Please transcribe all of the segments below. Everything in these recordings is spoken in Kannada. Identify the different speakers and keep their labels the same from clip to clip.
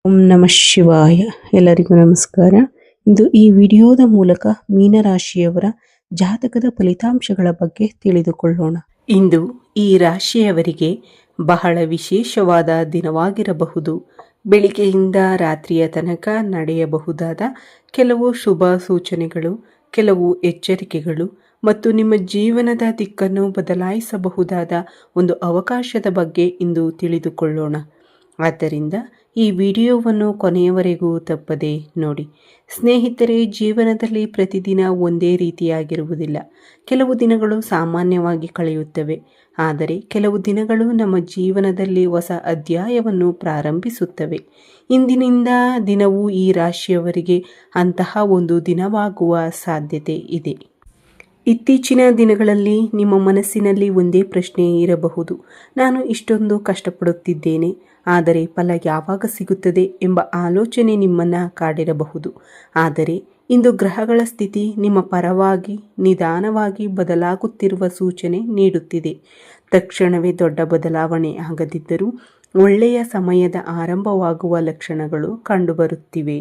Speaker 1: ಓಂ ನಮಃ ಶಿವಾಯ. ಎಲ್ಲರಿಗೂ ನಮಸ್ಕಾರ. ಇಂದು ಈ ವಿಡಿಯೋದ ಮೂಲಕ ಮೀನರಾಶಿಯವರ ಜಾತಕದ ಫಲಿತಾಂಶಗಳ ಬಗ್ಗೆ ತಿಳಿದುಕೊಳ್ಳೋಣ. ಇಂದು ಈ ರಾಶಿಯವರಿಗೆ ಬಹಳ ವಿಶೇಷವಾದ ದಿನವಾಗಿರಬಹುದು. ಬೆಳಿಗ್ಗೆಯಿಂದ ರಾತ್ರಿಯ ತನಕ ನಡೆಯಬಹುದಾದ ಕೆಲವು ಶುಭ ಸೂಚನೆಗಳು, ಕೆಲವು ಎಚ್ಚರಿಕೆಗಳು ಮತ್ತು ನಿಮ್ಮ ಜೀವನದ ದಿಕ್ಕನ್ನು ಬದಲಾಯಿಸಬಹುದಾದ ಒಂದು ಅವಕಾಶದ ಬಗ್ಗೆ ಇಂದು ತಿಳಿದುಕೊಳ್ಳೋಣ. ಆದ್ದರಿಂದ ಈ ವಿಡಿಯೋವನ್ನು ಕೊನೆಯವರೆಗೂ ತಪ್ಪದೆ ನೋಡಿ. ಸ್ನೇಹಿತರೆ, ಜೀವನದಲ್ಲಿ ಪ್ರತಿದಿನ ಒಂದೇ ರೀತಿಯಾಗಿರುವುದಿಲ್ಲ. ಕೆಲವು ದಿನಗಳು ಸಾಮಾನ್ಯವಾಗಿ ಕಳೆಯುತ್ತವೆ, ಆದರೆ ಕೆಲವು ದಿನಗಳು ನಮ್ಮ ಜೀವನದಲ್ಲಿ ಹೊಸ ಅಧ್ಯಾಯವನ್ನು ಪ್ರಾರಂಭಿಸುತ್ತವೆ. ಇಂದಿನಿಂದ ದಿನವೂ ಈ ರಾಶಿಯವರಿಗೆ ಅಂತಹ ಒಂದು ದಿನವಾಗುವ ಸಾಧ್ಯತೆ ಇದೆ. ಇತ್ತೀಚಿನ ದಿನಗಳಲ್ಲಿ ನಿಮ್ಮ ಮನಸ್ಸಿನಲ್ಲಿ ಒಂದೇ ಪ್ರಶ್ನೆ ಇರಬಹುದು: ನಾನು ಇಷ್ಟೊಂದು ಕಷ್ಟಪಡುತ್ತಿದ್ದೇನೆ, ಆದರೆ ಫಲ ಯಾವಾಗ ಸಿಗುತ್ತದೆ ಎಂಬ ಆಲೋಚನೆ ನಿಮ್ಮನ್ನು ಕಾಡಿರಬಹುದು. ಆದರೆ ಇಂದು ಗ್ರಹಗಳ ಸ್ಥಿತಿ ನಿಮ್ಮ ಪರವಾಗಿ ನಿಧಾನವಾಗಿ ಬದಲಾಗುತ್ತಿರುವ ಸೂಚನೆ ನೀಡುತ್ತಿದೆ. ತಕ್ಷಣವೇ ದೊಡ್ಡ ಬದಲಾವಣೆ ಆಗದಿದ್ದರೂ ಒಳ್ಳೆಯ ಸಮಯದ ಆರಂಭವಾಗುವ ಲಕ್ಷಣಗಳು ಕಂಡುಬರುತ್ತಿವೆ.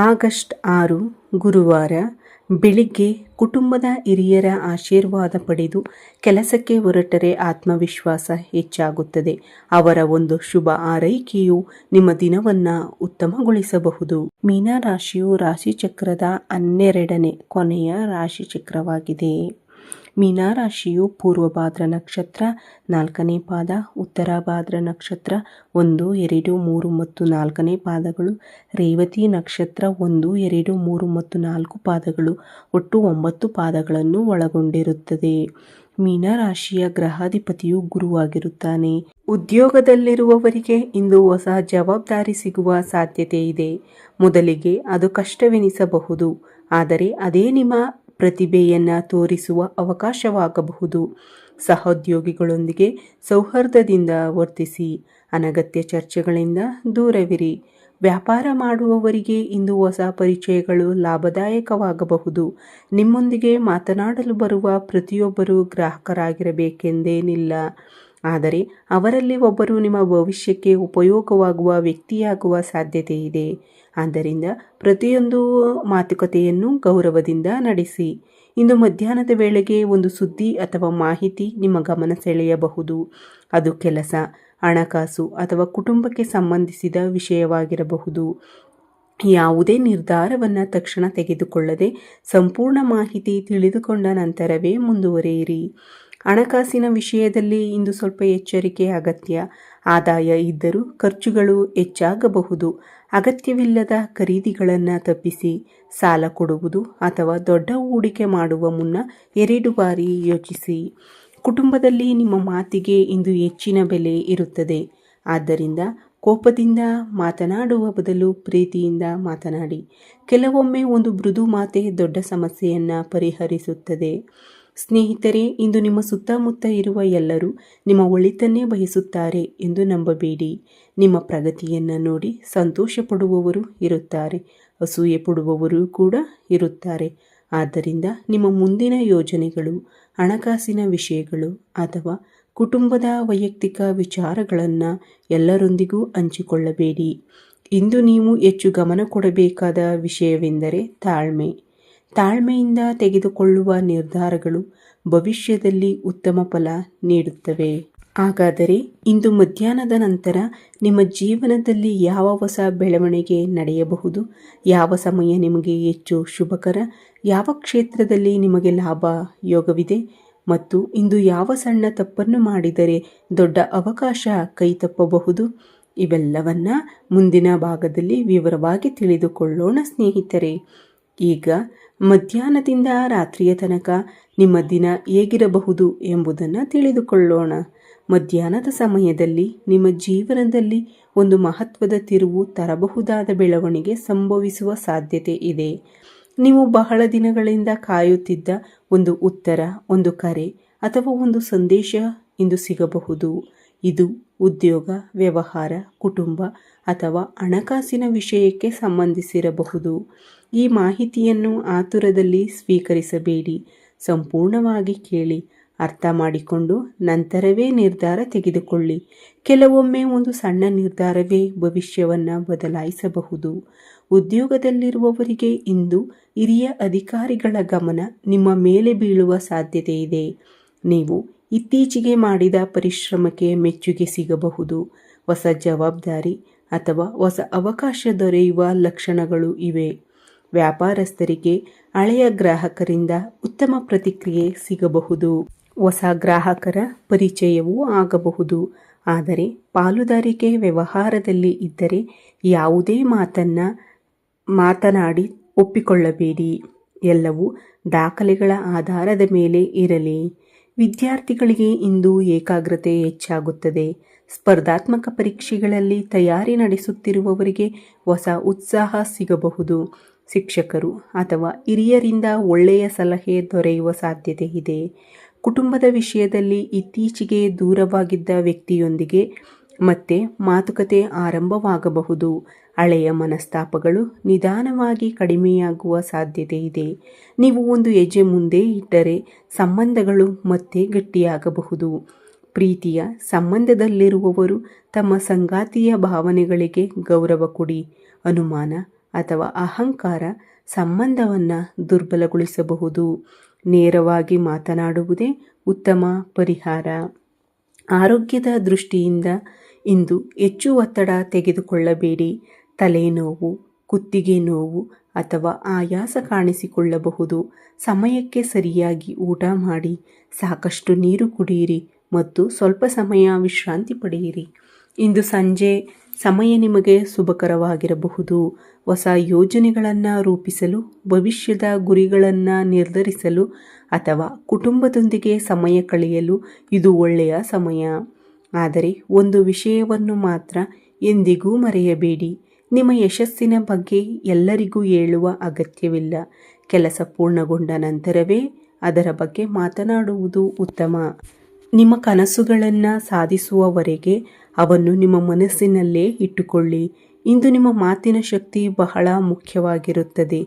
Speaker 1: ಆಗಸ್ಟ್ 6 ಗುರುವಾರ ಬೆಳಿಗ್ಗೆ ಕುಟುಂಬದ ಹಿರಿಯರ ಆಶೀರ್ವಾದ ಪಡೆದು ಕೆಲಸಕ್ಕೆ ಹೊರಟರೆ ಆತ್ಮವಿಶ್ವಾಸ ಹೆಚ್ಚಾಗುತ್ತದೆ. ಅವರ ಒಂದು ಶುಭ ಆರೈಕೆಯು ನಿಮ್ಮ ದಿನವನ್ನು ಉತ್ತಮಗೊಳಿಸಬಹುದು. ಮೀನರಾಶಿಯು ರಾಶಿಚಕ್ರದ 12ನೇ ಕೊನೆಯ ರಾಶಿಚಕ್ರವಾಗಿದೆ. ಮೀನರಾಶಿಯು ಪೂರ್ವಭಾದ್ರ ನಕ್ಷತ್ರ 4ನೇ ಪಾದ, ಉತ್ತರಭಾದ್ರ ನಕ್ಷತ್ರ 1, 2, 3 ಮತ್ತು 4ನೇ ಪಾದಗಳು, ರೇವತಿ ನಕ್ಷತ್ರ 1, 2, 3 ಮತ್ತು 4 ಪಾದಗಳು, ಒಟ್ಟು 9 ಪಾದಗಳನ್ನು ಒಳಗೊಂಡಿರುತ್ತದೆ. ಮೀನರಾಶಿಯ ಗ್ರಹಾಧಿಪತಿಯು ಗುರುವಾಗಿರುತ್ತಾನೆ. ಉದ್ಯೋಗದಲ್ಲಿರುವವರಿಗೆ ಇಂದು ಹೊಸ ಜವಾಬ್ದಾರಿ ಸಿಗುವ ಸಾಧ್ಯತೆ ಇದೆ. ಮೊದಲಿಗೆ ಅದು ಕಷ್ಟವೆನಿಸಬಹುದು, ಆದರೆ ಅದೇ ನಿಮ್ಮ ಪ್ರತಿಭೆಯನ್ನು ತೋರಿಸುವ ಅವಕಾಶವಾಗಬಹುದು. ಸಹೋದ್ಯೋಗಿಗಳೊಂದಿಗೆ ಸೌಹಾರ್ದದಿಂದ ವರ್ತಿಸಿ, ಅನಗತ್ಯ ಚರ್ಚೆಗಳಿಂದ ದೂರವಿರಿ. ವ್ಯಾಪಾರ ಮಾಡುವವರಿಗೆ ಇಂದು ಹೊಸ ಪರಿಚಯಗಳು ಲಾಭದಾಯಕವಾಗಬಹುದು. ನಿಮ್ಮೊಂದಿಗೆ ಮಾತನಾಡಲು ಬರುವ ಪ್ರತಿಯೊಬ್ಬರೂ ಗ್ರಾಹಕರಾಗಿರಬೇಕೆಂದೇನಿಲ್ಲ, ಆದರೆ ಅವರಲ್ಲಿ ಒಬ್ಬರು ನಿಮ್ಮ ಭವಿಷ್ಯಕ್ಕೆ ಉಪಯೋಗವಾಗುವ ವ್ಯಕ್ತಿಯಾಗುವ ಸಾಧ್ಯತೆ ಇದೆ. ಆದ್ದರಿಂದ ಪ್ರತಿಯೊಂದು ಮಾತುಕತೆಯನ್ನು ಗೌರವದಿಂದ ನಡೆಸಿ. ಇಂದು ಮಧ್ಯಾಹ್ನದ ವೇಳೆಗೆ ಒಂದು ಸುದ್ದಿ ಅಥವಾ ಮಾಹಿತಿ ನಿಮ್ಮ ಗಮನ ಸೆಳೆಯಬಹುದು. ಅದು ಕೆಲಸ, ಹಣಕಾಸು ಅಥವಾ ಕುಟುಂಬಕ್ಕೆ ಸಂಬಂಧಿಸಿದ ವಿಷಯವಾಗಿರಬಹುದು. ಯಾವುದೇ ನಿರ್ಧಾರವನ್ನು ತಕ್ಷಣ ತೆಗೆದುಕೊಳ್ಳದೆ ಸಂಪೂರ್ಣ ಮಾಹಿತಿ ತಿಳಿದುಕೊಂಡ ನಂತರವೇ ಮುಂದುವರಿಯಿರಿ. ಹಣಕಾಸಿನ ವಿಷಯದಲ್ಲಿ ಇಂದು ಸ್ವಲ್ಪ ಎಚ್ಚರಿಕೆ ಅಗತ್ಯ. ಆದಾಯ ಇದ್ದರೂ ಖರ್ಚುಗಳು ಹೆಚ್ಚಾಗಬಹುದು. ಅಗತ್ಯವಿಲ್ಲದ ಖರೀದಿಗಳನ್ನು ತಪ್ಪಿಸಿ. ಸಾಲ ಕೊಡುವುದು ಅಥವಾ ದೊಡ್ಡ ಹೂಡಿಕೆ ಮಾಡುವ ಮುನ್ನ 2 ಬಾರಿ ಯೋಚಿಸಿ. ಕುಟುಂಬದಲ್ಲಿ ನಿಮ್ಮ ಮಾತಿಗೆ ಇಂದು ಹೆಚ್ಚಿನ ಬೆಲೆ ಇರುತ್ತದೆ. ಆದ್ದರಿಂದ ಕೋಪದಿಂದ ಮಾತನಾಡುವ ಬದಲು ಪ್ರೀತಿಯಿಂದ ಮಾತನಾಡಿ. ಕೆಲವೊಮ್ಮೆ ಒಂದು ಮೃದು ಮಾತೆ ದೊಡ್ಡ ಸಮಸ್ಯೆಯನ್ನು ಪರಿಹರಿಸುತ್ತದೆ. ಸ್ನೇಹಿತರೆ, ಇಂದು ನಿಮ್ಮ ಸುತ್ತಮುತ್ತ ಇರುವ ಎಲ್ಲರೂ ನಿಮ್ಮ ಒಳಿತನ್ನೇ ಬಯಸುತ್ತಾರೆ ಎಂದು ನಂಬಬೇಡಿ. ನಿಮ್ಮ ಪ್ರಗತಿಯನ್ನು ನೋಡಿ ಸಂತೋಷ ಪಡುವವರು ಇರುತ್ತಾರೆ, ಅಸೂಯೆ ಪಡುವವರು ಕೂಡ ಇರುತ್ತಾರೆ. ಆದ್ದರಿಂದ ನಿಮ್ಮ ಮುಂದಿನ ಯೋಜನೆಗಳು, ಹಣಕಾಸಿನ ವಿಷಯಗಳು ಅಥವಾ ಕುಟುಂಬದ ವೈಯಕ್ತಿಕ ವಿಚಾರಗಳನ್ನು ಎಲ್ಲರೊಂದಿಗೂ ಹಂಚಿಕೊಳ್ಳಬೇಡಿ. ಇಂದು ನೀವು ಹೆಚ್ಚು ಗಮನ ಕೊಡಬೇಕಾದ ವಿಷಯವೆಂದರೆ ತಾಳ್ಮೆ. ತಾಳ್ಮೆಯಿಂದ ತೆಗೆದುಕೊಳ್ಳುವ ನಿರ್ಧಾರಗಳು ಭವಿಷ್ಯದಲ್ಲಿ ಉತ್ತಮ ಫಲ ನೀಡುತ್ತವೆ. ಹಾಗಾದರೆ ಇಂದು ಮಧ್ಯಾಹ್ನದ ನಂತರ ನಿಮ್ಮ ಜೀವನದಲ್ಲಿ ಯಾವ ಹೊಸ ಬೆಳವಣಿಗೆ ನಡೆಯಬಹುದು? ಯಾವ ಸಮಯ ನಿಮಗೆ ಹೆಚ್ಚು ಶುಭಕರ? ಯಾವ ಕ್ಷೇತ್ರದಲ್ಲಿ ನಿಮಗೆ ಲಾಭ ಯೋಗವಿದೆ? ಮತ್ತು ಇಂದು ಯಾವ ಸಣ್ಣ ತಪ್ಪನ್ನು ಮಾಡಿದರೆ ದೊಡ್ಡ ಅವಕಾಶ ಕೈತಪ್ಪಬಹುದು? ಇವೆಲ್ಲವನ್ನ ಮುಂದಿನ ಭಾಗದಲ್ಲಿ ವಿವರವಾಗಿ ತಿಳಿದುಕೊಳ್ಳೋಣ ಸ್ನೇಹಿತರೆ. ಈಗ ಮಧ್ಯಾಹ್ನದಿಂದ ರಾತ್ರಿಯ ತನಕ ನಿಮ್ಮ ದಿನ ಹೇಗಿರಬಹುದು ಎಂಬುದನ್ನು ತಿಳಿದುಕೊಳ್ಳೋಣ. ಮಧ್ಯಾಹ್ನದ ಸಮಯದಲ್ಲಿ ನಿಮ್ಮ ಜೀವನದಲ್ಲಿ ಒಂದು ಮಹತ್ವದ ತಿರುವು ತರಬಹುದಾದ ಬೆಳವಣಿಗೆ ಸಂಭವಿಸುವ ಸಾಧ್ಯತೆ ಇದೆ. ನೀವು ಬಹಳ ದಿನಗಳಿಂದ ಕಾಯುತ್ತಿದ್ದ ಒಂದು ಉತ್ತರ, ಒಂದು ಕರೆ ಅಥವಾ ಒಂದು ಸಂದೇಶ ಇಂದು ಸಿಗಬಹುದು. ಇದು ಉದ್ಯೋಗ, ವ್ಯವಹಾರ, ಕುಟುಂಬ ಅಥವಾ ಹಣಕಾಸಿನ ವಿಷಯಕ್ಕೆ ಸಂಬಂಧಿಸಿರಬಹುದು. ಈ ಮಾಹಿತಿಯನ್ನು ಆತುರದಲ್ಲಿ ಸ್ವೀಕರಿಸಬೇಡಿ. ಸಂಪೂರ್ಣವಾಗಿ ಕೇಳಿ. ಅರ್ಥ ಮಾಡಿಕೊಂಡು ನಂತರವೇ ನಿರ್ಧಾರ ತೆಗೆದುಕೊಳ್ಳಿ. ಕೆಲವೊಮ್ಮೆ ಒಂದು ಸಣ್ಣ ನಿರ್ಧಾರವೇ ಭವಿಷ್ಯವನ್ನು ಬದಲಾಯಿಸಬಹುದು. ಉದ್ಯೋಗದಲ್ಲಿರುವವರಿಗೆ ಇಂದು ಹಿರಿಯ ಅಧಿಕಾರಿಗಳ ಗಮನ ನಿಮ್ಮ ಮೇಲೆ ಬೀಳುವ ಸಾಧ್ಯತೆ ಇದೆ. ನೀವು ಇತ್ತೀಚೆಗೆ ಮಾಡಿದ ಪರಿಶ್ರಮಕ್ಕೆ ಮೆಚ್ಚುಗೆ ಸಿಗಬಹುದು. ಹೊಸ ಜವಾಬ್ದಾರಿ ಅಥವಾ ಹೊಸ ಅವಕಾಶ ದೊರೆಯುವ ಲಕ್ಷಣಗಳು ಇವೆ. ವ್ಯಾಪಾರಸ್ಥರಿಗೆ ಹಳೆಯ ಗ್ರಾಹಕರಿಂದ ಉತ್ತಮ ಪ್ರತಿಕ್ರಿಯೆ ಸಿಗಬಹುದು. ಹೊಸ ಗ್ರಾಹಕರ ಪರಿಚಯವೂ ಆಗಬಹುದು. ಆದರೆ ಪಾಲುದಾರಿಕೆ ವ್ಯವಹಾರದಲ್ಲಿ ಇದ್ದರೆ ಯಾವುದೇ ಮಾತನಾಡಿ ಒಪ್ಪಿಕೊಳ್ಳಬೇಡಿ. ಎಲ್ಲವೂ ದಾಖಲೆಗಳ ಆಧಾರದ ಮೇಲೆ ಇರಲಿ. ವಿದ್ಯಾರ್ಥಿಗಳಿಗೆ ಇಂದು ಏಕಾಗ್ರತೆ ಹೆಚ್ಚಾಗುತ್ತದೆ. ಸ್ಪರ್ಧಾತ್ಮಕ ಪರೀಕ್ಷೆಗಳಲ್ಲಿ ತಯಾರಿ ನಡೆಸುತ್ತಿರುವವರಿಗೆ ಹೊಸ ಉತ್ಸಾಹ ಸಿಗಬಹುದು. ಶಿಕ್ಷಕರು ಅಥವಾ ಹಿರಿಯರಿಂದ ಒಳ್ಳೆಯ ಸಲಹೆ ದೊರೆಯುವ ಸಾಧ್ಯತೆ ಇದೆ. ಕುಟುಂಬದ ವಿಷಯದಲ್ಲಿ ಇತ್ತೀಚೆಗೆ ದೂರವಾಗಿದ್ದ ವ್ಯಕ್ತಿಯೊಂದಿಗೆ ಮತ್ತೆ ಮಾತುಕತೆ ಆರಂಭವಾಗಬಹುದು. ಹಳೆಯ ಮನಸ್ತಾಪಗಳು ನಿಧಾನವಾಗಿ ಕಡಿಮೆಯಾಗುವ ಸಾಧ್ಯತೆ ಇದೆ. ನೀವು ಒಂದು ಹೆಜ್ಜೆ ಮುಂದೆ ಇಟ್ಟರೆ ಸಂಬಂಧಗಳು ಮತ್ತೆ ಗಟ್ಟಿಯಾಗಬಹುದು. ಪ್ರೀತಿಯ ಸಂಬಂಧದಲ್ಲಿರುವವರು ತಮ್ಮ ಸಂಗಾತಿಯ ಭಾವನೆಗಳಿಗೆ ಗೌರವ ಕೊಡಿ. ಅನುಮಾನ ಅಥವಾ ಅಹಂಕಾರ ಸಂಬಂಧವನ್ನು ದುರ್ಬಲಗೊಳಿಸಬಹುದು. ನೇರವಾಗಿ ಮಾತನಾಡುವುದೇ ಉತ್ತಮ ಪರಿಹಾರ. ಆರೋಗ್ಯದ ದೃಷ್ಟಿಯಿಂದ ಇಂದು ಹೆಚ್ಚು ಒತ್ತಡ ತೆಗೆದುಕೊಳ್ಳಬೇಡಿ. ತಲೆನೋವು, ಕುತ್ತಿಗೆ ನೋವು ಅಥವಾ ಆಯಾಸ ಕಾಣಿಸಿಕೊಳ್ಳಬಹುದು. ಸಮಯಕ್ಕೆ ಸರಿಯಾಗಿ ಊಟ ಮಾಡಿ, ಸಾಕಷ್ಟು ನೀರು ಕುಡಿಯಿರಿ ಮತ್ತು ಸ್ವಲ್ಪ ಸಮಯ ವಿಶ್ರಾಂತಿ ಪಡೆಯಿರಿ. ಇಂದು ಸಂಜೆ ಸಮಯ ನಿಮಗೆ ಶುಭಕರವಾಗಿರಬಹುದು. ಹೊಸ ಯೋಜನೆಗಳನ್ನು ರೂಪಿಸಲು, ಭವಿಷ್ಯದ ಗುರಿಗಳನ್ನು ನಿರ್ಧರಿಸಲು ಅಥವಾ ಕುಟುಂಬದೊಂದಿಗೆ ಸಮಯ ಕಳೆಯಲು ಇದು ಒಳ್ಳೆಯ ಸಮಯ. ಆದರೆ ಒಂದು ವಿಷಯವನ್ನು ಮಾತ್ರ ಎಂದಿಗೂ ಮರೆಯಬೇಡಿ. ನಿಮ್ಮ ಯಶಸ್ಸಿನ ಬಗ್ಗೆ ಎಲ್ಲರಿಗೂ ಹೇಳುವ ಅಗತ್ಯವಿಲ್ಲ. ಕೆಲಸ ಪೂರ್ಣಗೊಂಡ ನಂತರವೇ ಅದರ ಬಗ್ಗೆ ಮಾತನಾಡುವುದು ಉತ್ತಮ. ನಿಮ್ಮ ಕನಸುಗಳನ್ನು ಸಾಧಿಸುವವರೆಗೆ ಅವನ್ನು ನಿಮ್ಮ ಮನಸ್ಸಿನಲ್ಲೇ ಇಟ್ಟುಕೊಳ್ಳಿ. ಇಂದು ನಿಮ್ಮ ಮಾತಿನ ಶಕ್ತಿ ಬಹಳ ಮುಖ್ಯವಾಗಿರುತ್ತದೆ.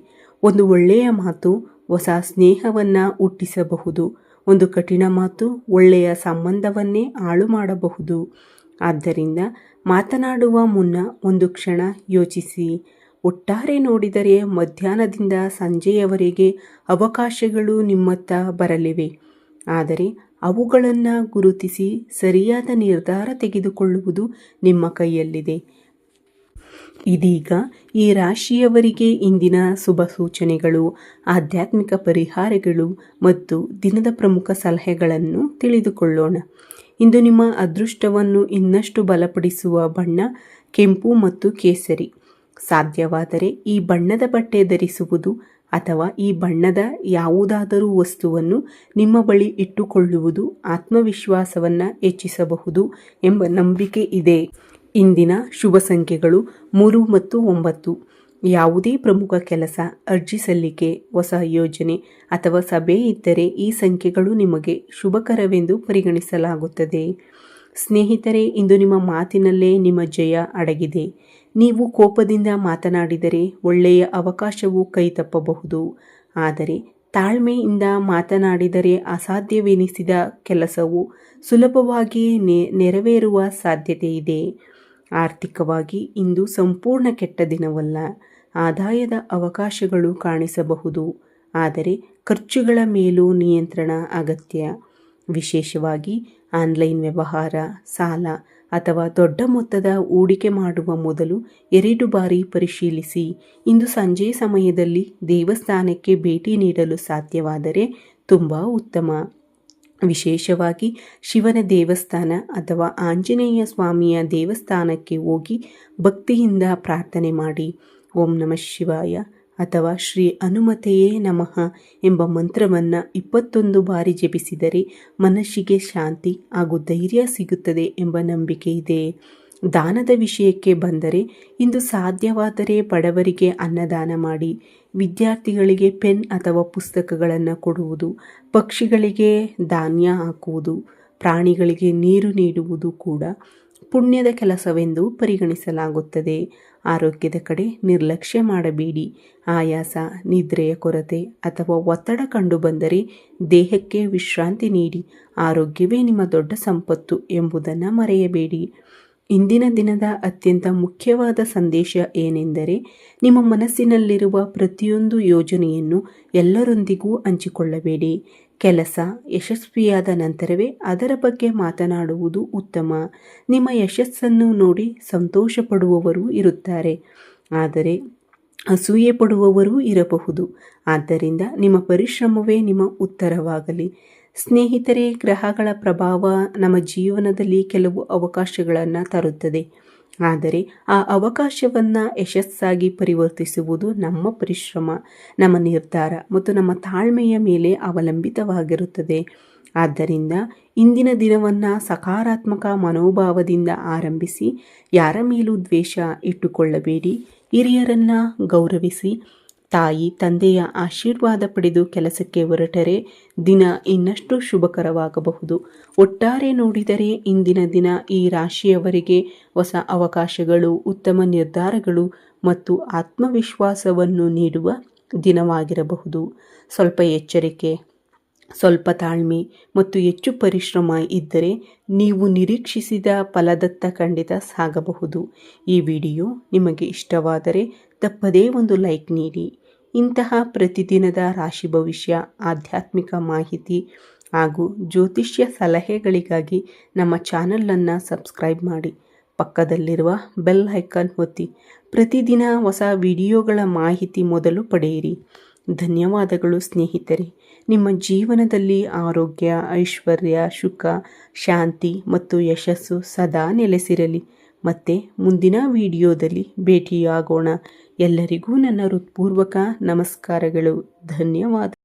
Speaker 1: ಒಂದು ಒಳ್ಳೆಯ ಮಾತು ಹೊಸ ಸ್ನೇಹವನ್ನು ಹುಟ್ಟಿಸಬಹುದು. ಒಂದು ಕಠಿಣ ಮಾತು ಒಳ್ಳೆಯ ಸಂಬಂಧವನ್ನೇ ಹಾಳು ಮಾಡಬಹುದು. ಆದ್ದರಿಂದ ಮಾತನಾಡುವ ಮುನ್ನ ಒಂದು ಕ್ಷಣ ಯೋಚಿಸಿ. ಒಟ್ಟಾರೆ ನೋಡಿದರೆ ಮಧ್ಯಾಹ್ನದಿಂದ ಸಂಜೆಯವರೆಗೆ ಅವಕಾಶಗಳು ನಿಮ್ಮತ್ತ ಬರಲಿವೆ. ಆದರೆ ಅವುಗಳನ್ನು ಗುರುತಿಸಿ ಸರಿಯಾದ ನಿರ್ಧಾರ ತೆಗೆದುಕೊಳ್ಳುವುದು ನಿಮ್ಮ ಕೈಯಲ್ಲಿದೆ. ಇದೀಗ ಈ ರಾಶಿಯವರಿಗೆ ಇಂದಿನ ಶುಭ ಸೂಚನೆಗಳು, ಆಧ್ಯಾತ್ಮಿಕ ಪರಿಹಾರಗಳು ಮತ್ತು ದಿನದ ಪ್ರಮುಖ ಸಲಹೆಗಳನ್ನು ತಿಳಿದುಕೊಳ್ಳೋಣ. ಇಂದು ನಿಮ್ಮ ಅದೃಷ್ಟವನ್ನು ಇನ್ನಷ್ಟು ಬಲಪಡಿಸುವ ಬಣ್ಣ ಕೆಂಪು ಮತ್ತು ಕೇಸರಿ. ಸಾಧ್ಯವಾದರೆ ಈ ಬಣ್ಣದ ಬಟ್ಟೆ ಧರಿಸುವುದು ಅಥವಾ ಈ ಬಣ್ಣದ ಯಾವುದಾದರೂ ವಸ್ತುವನ್ನು ನಿಮ್ಮ ಬಳಿ ಇಟ್ಟುಕೊಳ್ಳುವುದು ಆತ್ಮವಿಶ್ವಾಸವನ್ನು ಹೆಚ್ಚಿಸಬಹುದು ಎಂಬ ನಂಬಿಕೆ ಇದೆ. ಇಂದಿನ ಶುಭ ಸಂಖ್ಯೆಗಳು 3 ಮತ್ತು 9. ಯಾವುದೇ ಪ್ರಮುಖ ಕೆಲಸ, ಅರ್ಜಿ ಸಲ್ಲಿಕೆ, ಹೊಸ ಯೋಜನೆ ಅಥವಾ ಸಭೆ ಇದ್ದರೆ ಈ ಸಂಖ್ಯೆಗಳು ನಿಮಗೆ ಶುಭಕರವೆಂದು ಪರಿಗಣಿಸಲಾಗುತ್ತದೆ. ಸ್ನೇಹಿತರೆ, ಇಂದು ನಿಮ್ಮ ಮಾತಿನಲ್ಲೇ ನಿಮ್ಮ ಜಯ ಅಡಗಿದೆ. ನೀವು ಕೋಪದಿಂದ ಮಾತನಾಡಿದರೆ ಒಳ್ಳೆಯ ಅವಕಾಶವು ಕೈತಪ್ಪಬಹುದು. ಆದರೆ ತಾಳ್ಮೆಯಿಂದ ಮಾತನಾಡಿದರೆ ಅಸಾಧ್ಯವೆನಿಸಿದ ಕೆಲಸವು ಸುಲಭವಾಗಿ ನೆರವೇರುವ ಸಾಧ್ಯತೆ ಇದೆ. ಆರ್ಥಿಕವಾಗಿ ಇಂದು ಸಂಪೂರ್ಣ ಕೆಟ್ಟ ದಿನವಲ್ಲ. ಆದಾಯದ ಅವಕಾಶಗಳು ಕಾಣಿಸಬಹುದು. ಆದರೆ ಖರ್ಚುಗಳ ಮೇಲೂ ನಿಯಂತ್ರಣ ಅಗತ್ಯ. ವಿಶೇಷವಾಗಿ ಆನ್ಲೈನ್ ವ್ಯವಹಾರ, ಸಾಲ ಅಥವಾ ದೊಡ್ಡ ಮೊತ್ತದ ಹೂಡಿಕೆ ಮಾಡುವ ಮೊದಲು 2 ಬಾರಿ ಪರಿಶೀಲಿಸಿ. ಇಂದು ಸಂಜೆ ಸಮಯದಲ್ಲಿ ದೇವಸ್ಥಾನಕ್ಕೆ ಭೇಟಿ ನೀಡಲು ಸಾಧ್ಯವಾದರೆ ತುಂಬ ಉತ್ತಮ. ವಿಶೇಷವಾಗಿ ಶಿವನ ದೇವಸ್ಥಾನ ಅಥವಾ ಆಂಜನೇಯ ಸ್ವಾಮಿಯ ದೇವಸ್ಥಾನಕ್ಕೆ ಹೋಗಿ ಭಕ್ತಿಯಿಂದ ಪ್ರಾರ್ಥನೆ ಮಾಡಿ. ಓಂ ನಮಃ ಶಿವಾಯ ಅಥವಾ ಶ್ರೀ ಹನುಮತೆಯೇ ನಮಃ ಎಂಬ ಮಂತ್ರವನ್ನು 21 ಬಾರಿ ಜಪಿಸಿದರೆ ಮನಸ್ಸಿಗೆ ಶಾಂತಿ ಹಾಗೂ ಧೈರ್ಯ ಸಿಗುತ್ತದೆ ಎಂಬ ನಂಬಿಕೆ ಇದೆ. ದಾನದ ವಿಷಯಕ್ಕೆ ಬಂದರೆ ಇಂದು ಸಾಧ್ಯವಾದರೆ ಬಡವರಿಗೆ ಅನ್ನದಾನ ಮಾಡಿ. ವಿದ್ಯಾರ್ಥಿಗಳಿಗೆ ಪೆನ್ ಅಥವಾ ಪುಸ್ತಕಗಳನ್ನು ಕೊಡುವುದು, ಪಕ್ಷಿಗಳಿಗೆ ಧಾನ್ಯ ಹಾಕುವುದು, ಪ್ರಾಣಿಗಳಿಗೆ ನೀರು ನೀಡುವುದು ಕೂಡ ಪುಣ್ಯದ ಕೆಲಸವೆಂದು ಪರಿಗಣಿಸಲಾಗುತ್ತದೆ. ಆರೋಗ್ಯದ ಕಡೆ ನಿರ್ಲಕ್ಷ್ಯ ಮಾಡಬೇಡಿ. ಆಯಾಸ, ನಿದ್ರೆಯ ಕೊರತೆ ಅಥವಾ ಒತ್ತಡ ಕಂಡುಬಂದರೆ ದೇಹಕ್ಕೆ ವಿಶ್ರಾಂತಿ ನೀಡಿ. ಆರೋಗ್ಯವೇ ನಿಮ್ಮ ದೊಡ್ಡ ಸಂಪತ್ತು ಎಂಬುದನ್ನು ಮರೆಯಬೇಡಿ. ಇಂದಿನ ದಿನದ ಅತ್ಯಂತ ಮುಖ್ಯವಾದ ಸಂದೇಶ ಏನೆಂದರೆ, ನಿಮ್ಮ ಮನಸ್ಸಿನಲ್ಲಿರುವ ಪ್ರತಿಯೊಂದು ಯೋಜನೆಯನ್ನು ಎಲ್ಲರೊಂದಿಗೂ ಹಂಚಿಕೊಳ್ಳಬೇಡಿ. ಕೆಲಸ ಯಶಸ್ವಿಯಾದ ನಂತರವೇ ಅದರ ಬಗ್ಗೆ ಮಾತನಾಡುವುದು ಉತ್ತಮ. ನಿಮ್ಮ ಯಶಸ್ಸನ್ನು ನೋಡಿ ಸಂತೋಷ ಪಡುವವರೂ ಇರುತ್ತಾರೆ, ಆದರೆ ಅಸೂಯೆ ಪಡುವವರೂ ಇರಬಹುದು. ಆದ್ದರಿಂದ ನಿಮ್ಮ ಪರಿಶ್ರಮವೇ ನಿಮ್ಮ ಉತ್ತರವಾಗಲಿ. ಸ್ನೇಹಿತರೆ, ಗ್ರಹಗಳ ಪ್ರಭಾವ ನಮ್ಮ ಜೀವನದಲ್ಲಿ ಕೆಲವು ಅವಕಾಶಗಳನ್ನು ತರುತ್ತದೆ, ಆದರೆ ಆ ಅವಕಾಶವನ್ನು ಯಶಸ್ಸಾಗಿ ಪರಿವರ್ತಿಸುವುದು ನಮ್ಮ ಪರಿಶ್ರಮ, ನಮ್ಮ ನಿರ್ಧಾರ ಮತ್ತು ನಮ್ಮ ತಾಳ್ಮೆಯ ಮೇಲೆ ಅವಲಂಬಿತವಾಗಿರುತ್ತದೆ. ಆದ್ದರಿಂದ ಇಂದಿನ ದಿನವನ್ನು ಸಕಾರಾತ್ಮಕ ಮನೋಭಾವದಿಂದ ಆರಂಭಿಸಿ. ಯಾರ ಮೇಲೂ ದ್ವೇಷ ಇಟ್ಟುಕೊಳ್ಳಬೇಡಿ. ಹಿರಿಯರನ್ನು ಗೌರವಿಸಿ. ತಾಯಿ ತಂದೆಯ ಆಶೀರ್ವಾದ ಪಡೆದು ಕೆಲಸಕ್ಕೆ ಹೊರಟರೆ ದಿನ ಇನ್ನಷ್ಟು ಶುಭಕರವಾಗಬಹುದು. ಒಟ್ಟಾರೆ ನೋಡಿದರೆ ಇಂದಿನ ದಿನ ಈ ರಾಶಿಯವರಿಗೆ ಹೊಸ ಅವಕಾಶಗಳು, ಉತ್ತಮ ನಿರ್ಧಾರಗಳು ಮತ್ತು ಆತ್ಮವಿಶ್ವಾಸವನ್ನು ನೀಡುವ ದಿನವಾಗಿರಬಹುದು. ಸ್ವಲ್ಪ ಎಚ್ಚರಿಕೆ, ಸ್ವಲ್ಪ ತಾಳ್ಮೆ ಮತ್ತು ಹೆಚ್ಚು ಪರಿಶ್ರಮ ಇದ್ದರೆ ನೀವು ನಿರೀಕ್ಷಿಸಿದ ಫಲದತ್ತ ಖಂಡಿತ ಸಾಗಬಹುದು. ಈ ವಿಡಿಯೋ ನಿಮಗೆ ಇಷ್ಟವಾದರೆ ತಪ್ಪದೇ ಒಂದು ಲೈಕ್ ನೀಡಿ. ಇಂತಹ ಪ್ರತಿದಿನದ ರಾಶಿ ಭವಿಷ್ಯ, ಆಧ್ಯಾತ್ಮಿಕ ಮಾಹಿತಿ ಹಾಗೂ ಜ್ಯೋತಿಷ್ಯ ಸಲಹೆಗಳಿಗಾಗಿ ನಮ್ಮ ಚಾನಲನ್ನು ಸಬ್ಸ್ಕ್ರೈಬ್ ಮಾಡಿ. ಪಕ್ಕದಲ್ಲಿರುವ ಬೆಲ್ ಐಕಾನ್ ಒತ್ತಿ. ಪ್ರತಿದಿನ ಹೊಸ ವಿಡಿಯೋಗಳ ಮಾಹಿತಿ ಮೊದಲು ಪಡೆಯಿರಿ. ಧನ್ಯವಾದಗಳು ಸ್ನೇಹಿತರೆ. ನಿಮ್ಮ ಜೀವನದಲ್ಲಿ ಆರೋಗ್ಯ, ಐಶ್ವರ್ಯ, ಸುಖ, ಶಾಂತಿ ಮತ್ತು ಯಶಸ್ಸು ಸದಾ ನೆಲೆಸಿರಲಿ. ಮತ್ತೆ ಮುಂದಿನ ವಿಡಿಯೋದಲ್ಲಿ ಭೇಟಿಯಾಗೋಣ. ಎಲ್ಲರಿಗೂ ನನ್ನ ಹೃತ್ಪೂರ್ವಕ ನಮಸ್ಕಾರಗಳು. ಧನ್ಯವಾದ.